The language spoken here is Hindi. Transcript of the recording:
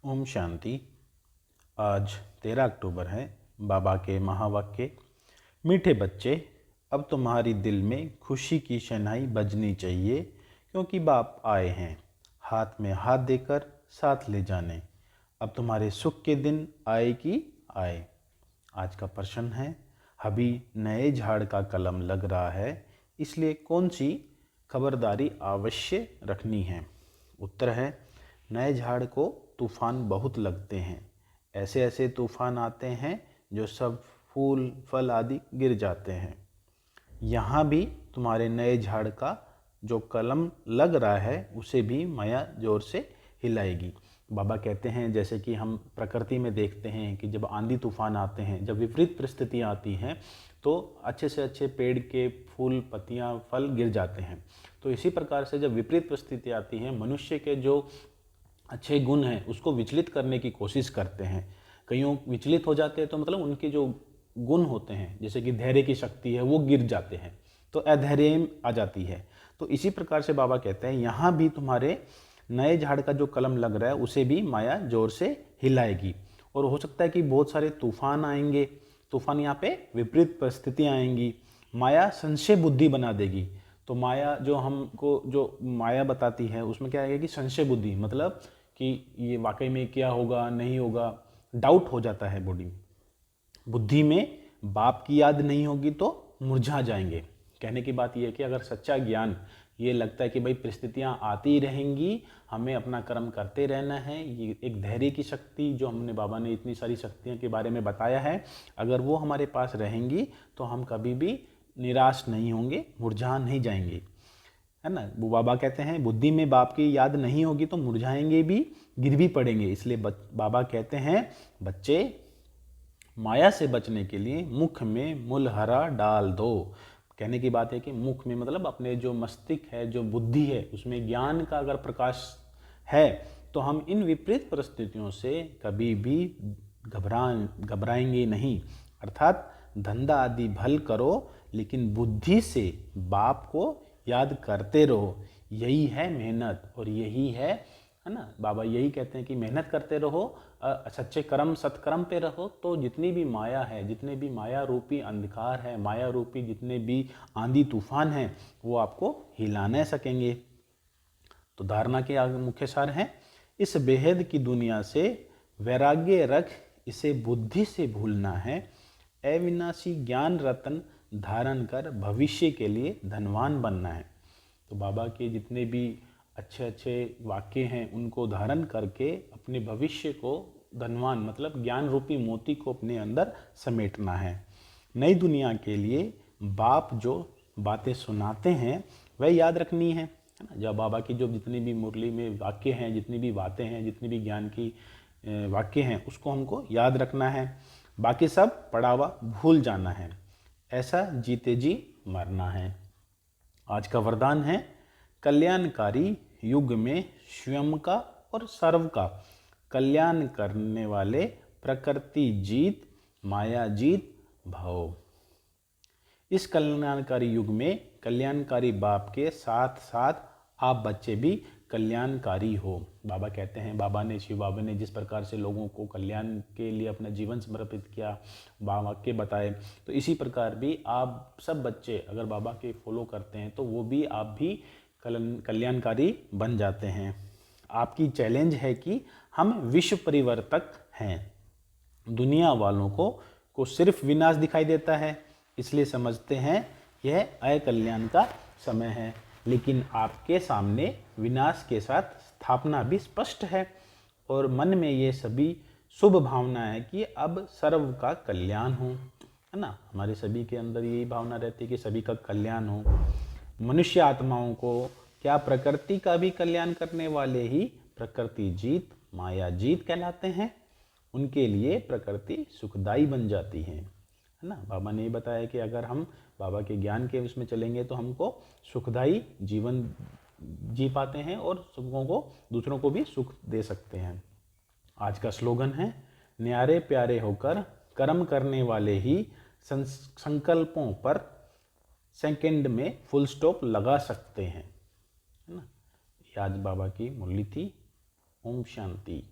ओम शांति। आज 13 अक्टूबर है। बाबा के महावाक्य। मीठे बच्चे, अब तुम्हारी दिल में खुशी की शहनाई बजनी चाहिए, क्योंकि बाप आए हैं हाथ में हाथ देकर साथ ले जाने। अब तुम्हारे सुख के दिन आए कि आए। आज का प्रश्न है, अभी नए झाड़ का कलम लग रहा है, इसलिए कौन सी खबरदारी अवश्य रखनी है। उत्तर है, नए झाड़ को तूफान बहुत लगते हैं। ऐसे ऐसे तूफान आते हैं जो सब फूल फल आदि गिर जाते हैं। यहाँ भी तुम्हारे नए झाड़ का जो कलम लग रहा है उसे भी माया जोर से हिलाएगी। बाबा कहते हैं, जैसे कि हम प्रकृति में देखते हैं कि जब आंधी तूफान आते हैं, जब विपरीत परिस्थितियाँ आती हैं तो अच्छे से अच्छे पेड़ के फूल पत्तियाँ फल गिर जाते हैं। तो इसी प्रकार से जब विपरीत परिस्थिति आती है, मनुष्य के जो अच्छे गुण हैं उसको विचलित करने की कोशिश करते हैं। कईयों विचलित हो जाते हैं तो मतलब उनके जो गुण होते हैं, जैसे कि धैर्य की शक्ति है, वो गिर जाते हैं, तो अधैर्य आ जाती है। तो इसी प्रकार से बाबा कहते हैं, यहाँ भी तुम्हारे नए झाड़ का जो कलम लग रहा है उसे भी माया जोर से हिलाएगी। और हो सकता है कि बहुत सारे तूफान आएंगे। तूफान यहाँ पे विपरीत परिस्थितियाँ आएंगी। माया संशय बुद्धि बना देगी। तो माया जो हमको जो माया बताती है उसमें क्या है कि संशय बुद्धि, मतलब कि ये वाकई में क्या होगा नहीं होगा, डाउट हो जाता है बॉडी बुद्धि में। बाप की याद नहीं होगी तो मुरझा जाएंगे। कहने की बात यह है कि अगर सच्चा ज्ञान ये लगता है कि भाई परिस्थितियाँ आती ही रहेंगी, हमें अपना कर्म करते रहना है, ये एक धैर्य की शक्ति जो हमने बाबा ने इतनी सारी शक्तियों के बारे में बताया है, अगर वो हमारे पास रहेंगी तो हम कभी भी निराश नहीं होंगे, मुरझा नहीं जाएंगे, है ना। वो बाबा कहते हैं, बुद्धि में बाप की याद नहीं होगी तो मुरझाएंगे भी, गिर भी पड़ेंगे। इसलिए बाबा कहते हैं, बच्चे माया से बचने के लिए मुख में मुलहरा डाल दो। कहने की बात है कि मुख में मतलब अपने जो मस्तिष्क है, जो बुद्धि है, उसमें ज्ञान का अगर प्रकाश है तो हम इन विपरीत परिस्थितियों से कभी भी घबराएंगे नहीं। अर्थात धंधा आदि भल करो, लेकिन बुद्धि से बाप को याद करते रहो। यही है मेहनत और यही है ना। बाबा यही कहते हैं कि मेहनत करते रहो, सच्चे कर्म सत्कर्म पे रहो, तो जितनी भी माया है, जितने भी माया रूपी अंधकार है, माया रूपी जितने भी आंधी तूफान हैं, वो आपको हिला नहीं सकेंगे। तो धारणा के आगे मुख्य सार हैं, इस बेहद की दुनिया से वैराग्य रख, इसे बुद्धि से भूलना है। अविनाशी ज्ञान रत्न धारण कर भविष्य के लिए धनवान बनना है। तो बाबा के जितने भी अच्छे अच्छे वाक्य हैं उनको धारण करके अपने भविष्य को धनवान मतलब ज्ञान रूपी मोती को अपने अंदर समेटना है। नई दुनिया के लिए बाप जो बातें सुनाते हैं वह याद रखनी है ना। जब बाबा की जो जितनी भी मुरली में वाक्य हैं, जितनी भी बातें हैं, जितनी भी ज्ञान की वाक्य हैं, उसको हमको याद रखना है। बाकी सब पढ़ा हुआ भूल जाना है। ऐसा जीते जी मरना है। आज का वरदान है, कल्याणकारी युग में स्वयं का और सर्व का कल्याण करने वाले प्रकृति जीत माया जीत भव। इस कल्याणकारी युग में कल्याणकारी बाप के साथ साथ आप बच्चे भी कल्याणकारी हो। बाबा कहते हैं, बाबा ने शिव बाबा ने जिस प्रकार से लोगों को कल्याण के लिए अपना जीवन समर्पित किया, बाबा के बताए, तो इसी प्रकार भी आप सब बच्चे अगर बाबा के फॉलो करते हैं तो वो भी आप भी कल्याणकारी बन जाते हैं। आपकी चैलेंज है कि हम विश्व परिवर्तक हैं। दुनिया वालों को सिर्फ विनाश दिखाई देता है, इसलिए समझते हैं यह अकल्याण का समय है, लेकिन आपके सामने विनाश के साथ स्थापना भी स्पष्ट है। और मन में ये सभी शुभ भावना है कि अब सर्व का कल्याण हो, है ना। हमारे सभी के अंदर यही भावना रहती है कि सभी का कल्याण हो। मनुष्य आत्माओं को क्या प्रकृति का भी कल्याण करने वाले ही प्रकृति जीत माया जीत कहलाते हैं। उनके लिए प्रकृति सुखदायी बन जाती है ना। बाबा ने बताया कि अगर हम बाबा के ज्ञान के उसमें चलेंगे तो हमको सुखदायी जीवन जी पाते हैं और सबों को दूसरों को भी सुख दे सकते हैं। आज का स्लोगन है, न्यारे प्यारे होकर कर्म करने वाले ही संकल्पों पर सेकंड में फुल स्टॉप लगा सकते हैं, है ना। ये आज बाबा की मुरली थी। ओम शांति।